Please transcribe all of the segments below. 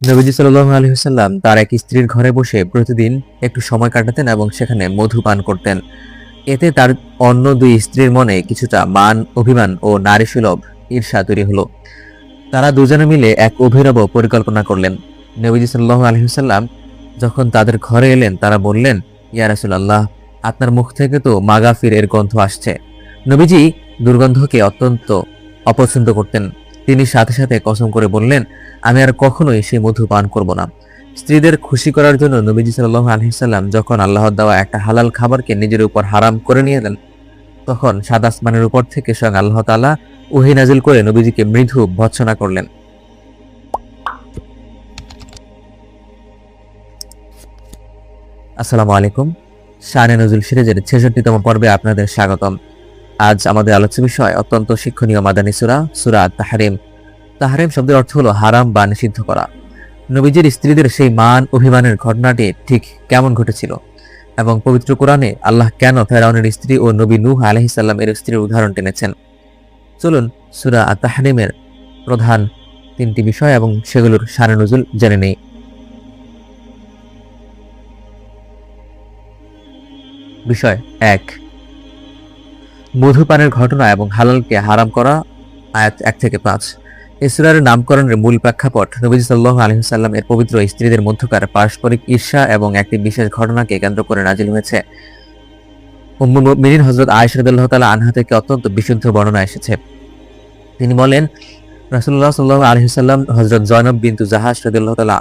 নবীজি সাল্লাল্লাহু আলাইহি ওয়াসাল্লাম তার এক স্ত্রীর ঘরে বসে প্রতিদিন একটু সময় কাটাতেন এবং সেখানে মধু পান করতেন। এতে তার অন্য দুই স্ত্রীর মনে কিছুটা মান, অভিমান ও নারীসুলভ ঈর্ষা তৈরি হলো। তারা দুজনে মিলে এক অভিনব পরিকল্পনা করলেন। নবীজি সাল্লাল্লাহু আলাইহি ওয়াসাল্লাম যখন তাদের ঘরে এলেন, তারা বললেন, ইয়া রাসূলুল্লাহ, আপনার মুখ থেকে তো মাগাফির এর গন্ধ আসছে। নবীজি দুর্গন্ধকে অত্যন্ত অপছন্দ করতেন। তিনি সাথে সাথে কসম করে বললেন, আমি আর কখনোই সেই মধু পান করব না। স্ত্রীদের খুশি করার জন্য নবীজি সাল্লাল্লাহু আলাইহি ওয়াসাল্লাম যখন আল্লাহর দেওয়া একটা হালাল খাবারকে নিজের উপর হারাম করে নিয়ে এলেন, তখন সাত আসমানের উপর থেকে স্বয়ং আল্লাহ তাআলা ওহী নাজিল করে নবীজিকে মৃদু ভর্ৎসনা করলেন। আসসালামু আলাইকুম। শানে নজুল সিরিজের ৬৬তম পর্বে আপনাদের স্বাগতম। আজ আমাদের আলোচ্য বিষয় অত্যন্ত শিক্ষণীয় মাদানী সূরা, সূরা তাহরিম। তাহরিম শব্দের অর্থ হলো হারাম বা নিষিদ্ধ করা। নবীজির স্ত্রীদের সেই মান অভিমানের ঘটনাটি ঠিক কেমন ঘটেছিল এবং পবিত্র কোরআনে আল্লাহ কেন ফেরাউনের স্ত্রী ও নবী নূহ আলাইহিস সালাম এর স্ত্রীর উদাহরণ টেনেছেন। চলুন সূরা তাহরিমের প্রধান তিনটি বিষয় এবং সেগুলোর শানে নজুল জেনে নেই। বিষয় ১, মধুপানের ঘটনা এবং হালালকে হারাম করা। আয়াত ১ থেকে ৫। এই সূরার নামকরণের মূল প্রেক্ষাপট নবীজি সাল্লাল্লাহু আলাইহি ওয়াসাল্লাম এর পবিত্র স্ত্রীদের মধ্যকার পারস্পরিক ঈর্ষা এবং একটি বিশেষ ঘটনাকে কেন্দ্র করে নাজিল হয়েছে। উম্মুল মুমিনিন হযরত আয়েশা রাদিয়াল্লাহু তাআলা আনহা থেকে অত্যন্ত বিশুদ্ধ বর্ণনা এসেছে। তিনি বলেন, রাসূলুল্লাহ সাল্লাল্লাহু আলাইহি ওয়াসাল্লাম হযরত জয়নব বিনতু জাহাশ রাদিয়াল্লাহু তাআলা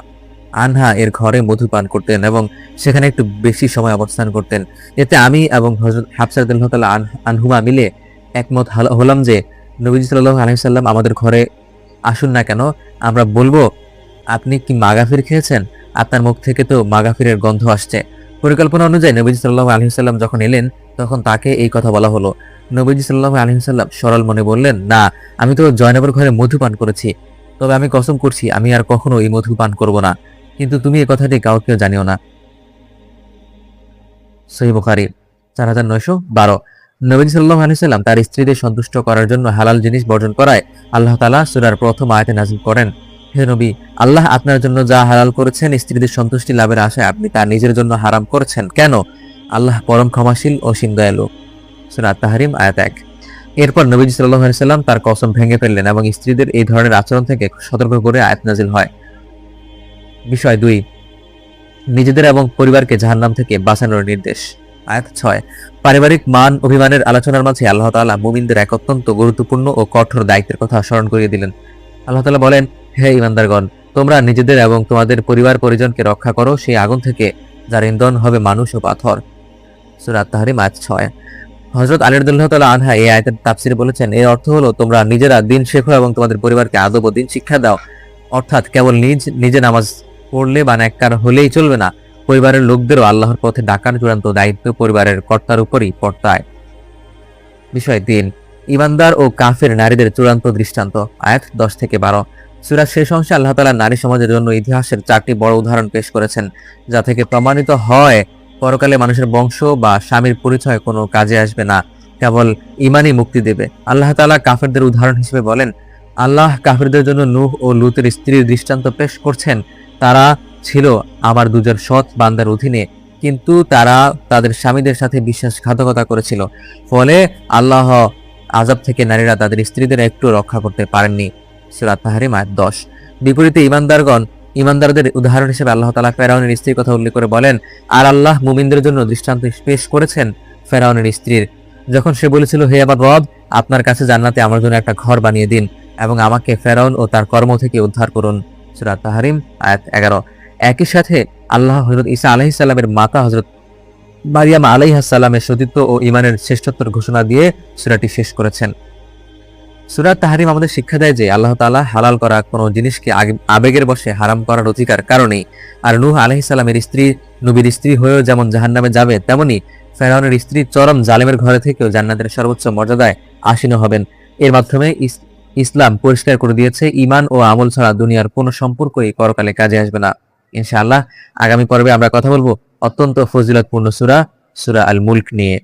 আনহা এর ঘরে মধু পান করতেন এবং সেখানে একটু বেশি সময় অবস্থান করতেন। এতে আমি এবং হযরত হাফসা রাদিয়াল্লাহু তাআলা আনহুমা মিলে একমত হলাম যে নবীজি সাল্লাল্লাহু আলাইহি ওয়াসাল্লাম আমাদের ঘরে আসুন না কেন, আমরা বলবো, আপনি কি মাগাফির খেয়েছেন? আপনার মুখ থেকে তো মাগাফিরের গন্ধ আসছে। পরিকল্পনা অনুযায়ী নবীজি সাল্লাল্লাহু আলাইহি ওয়াসাল্লাম যখন এলেন, তখন তাকে এই কথা বলা হলো। নবীজি সাল্লাল্লাহু আলাইহি ওয়াসাল্লাম সরল মনে বললেন, না, আমি তো জয়নবের ঘরে মধু পান করেছি, তবে আমি কসম করছি আমি আর কখনো এই মধু পান করব না। কিন্তু তুমি এই কথাটি কাউকে জানিও না। সহিহ বুখারী ৪৯১২। নবী সাল্লাল্লাহু আলাইহি ওয়াসাল্লাম তার স্ত্রীদের সন্তুষ্ট করার জন্য হালাল জিনিস বর্জন করায় আল্লাহ তাআলা সূরার প্রথম আয়াতে নাযিল করেন, হে নবী, আল্লাহ আপনার জন্য যা হালাল করেছেন স্ত্রীদের সন্তুষ্টি লাভের আশায় আপনি তা নিজের জন্য হারাম করেছেন কেন? আল্লাহ পরম ক্ষমাশীল ও অসীম দয়ালু। সূরা তাহরিম আয়াত ১। এরপর নবীজি সাল্লাল্লাহু আলাইহি ওয়াসাল্লাম তার কসম ভেঙে ফেললেন এবং স্ত্রীদের এই ধরনের আচরণ থেকে সতর্ক করে আয়াত নাযিল হয়। বিষয় ২, নিজেদের এবং পরিবারকে জাহান্নাম থেকে বাঁচানোর নির্দেশ। আয়াত ৬। পারিবারিক মান অভিমানের আলোচনার মাঝে আল্লাহ তাআলা মুমিনদের এক অত্যন্ত গুরুত্বপূর্ণ ও কঠোর দায়িত্বের কথা স্মরণ করিয়ে দিলেন। আল্লাহ তাআলা বলেন, হে ঈমানদারগণ, তোমরা নিজেদের এবং তোমাদের পরিবার পরিজনকে রক্ষা করো সেই আগুন থেকে যার ইন্ধন হবে মানুষ ও পাথর। সূরা তাহরিম আয়াত ৬। হযরত আলী রাদিয়াল্লাহু তাআলা আনহা এই আয়াতের তাফসীরে বলেছেন, এর অর্থ হলো তোমরা নিজেরা দিন শেখো এবং তোমাদের পরিবারকে আদব ও দিন শিক্ষা দাও। অর্থাৎ কেবল নিজে নামাজ পড়লে বা নেককার হলেই চলবে না, পরিবারের লোকদেরও আল্লাহর পথে ডাকার চূড়ান্ত দায়িত্ব পরিবারের কর্তার উপরই বর্তায়। বিষয় ৩, ঈমানদার ও কাফের নারীদের চূড়ান্ত দৃষ্টান্ত। আয়াত ১০ থেকে ১২। সূরার শেষ অংশে আল্লাহ তাআলা নারী সমাজের জন্য ইতিহাসের ৪টি বড় উদাহরণ পেশ করেছেন, যা থেকে প্রমাণিত হয় পরকালে মানুষের বংশ বা স্বামীর পরিচয় কোনো কাজে আসবে না, কেবল ঈমানই মুক্তি দেবে। আল্লাহ তাআলা কাফেরদের উদাহরণ হিসেবে বলেন, আল্লাহ কাফেরদের জন্য নূহ ও লূতের স্ত্রীর দৃষ্টান্ত পেশ করছেন। তারা ছিল আমার দুজন সৎ বান্দার অধীনে, কিন্তু তারা তাদের স্বামীদের সাথে বিশ্বাসঘাতকতা করেছিল, ফলে আল্লাহ আযাব থেকে নারীরা তাদের স্ত্রীদের একটু রক্ষা করতে পারেননি। সূরা তাহরিম আয়াত ১০। বিপরীতে ঈমানদারদের উদাহরণ হিসেবে আল্লাহ তাআলা ফেরাউনের স্ত্রীর কথা উল্লেখ করে বলেন, আর আল্লাহ মুমিনদের জন্য দৃষ্টান্ত পেশ করেছেন ফেরাউনের স্ত্রীর, যখন সে বলেছিল, হে আমার রব, আপনার কাছে জান্নাতে আমার জন্য একটা ঘর বানিয়ে দিন এবং আমাকে ফেরাউন ও তার কর্ম থেকে উদ্ধার করুন। সূরা তাহরিম আয়াত ১১। একই সাথে আল্লাহ হযরত ঈসা আলাইহিস সালামের মাতা হযরত মারিয়াম আলাইহিস সালামের সতীত্ব ও ঈমানের শ্রেষ্ঠত্বের ঘোষণা দিয়ে সূরাটি শেষ করেছেন। সূরা তাহরিম আমাদের শিক্ষা দেয় যে আল্লাহ তাআলা হালাল করা কোনো জিনিসকে আবেগের বশে হারাম করার অধিকার কারণেই। আর নূহ আলাইহিস সালামের স্ত্রী নবীর স্ত্রী হয়েও যেমন জাহান্নামে যাবে, তেমনি ফেরাউনের স্ত্রী চরম জালেমের ঘরে থেকেও জান্নাতের সর্বোচ্চ মর্যাদায় আসীন হবেন। এর মাধ্যমে ইসলাম পরিষ্কার করে দিয়েছে, ঈমান ও আমল ছাড়া দুনিয়ার কোনো সম্পর্কই পরকালে কাজে আসবে না। ইনশাআল্লাহ আগামী পর্বে আমরা কথা বলবো অত্যন্ত ফজিলতপূর্ণ সূরা আল মুলক নিয়ে।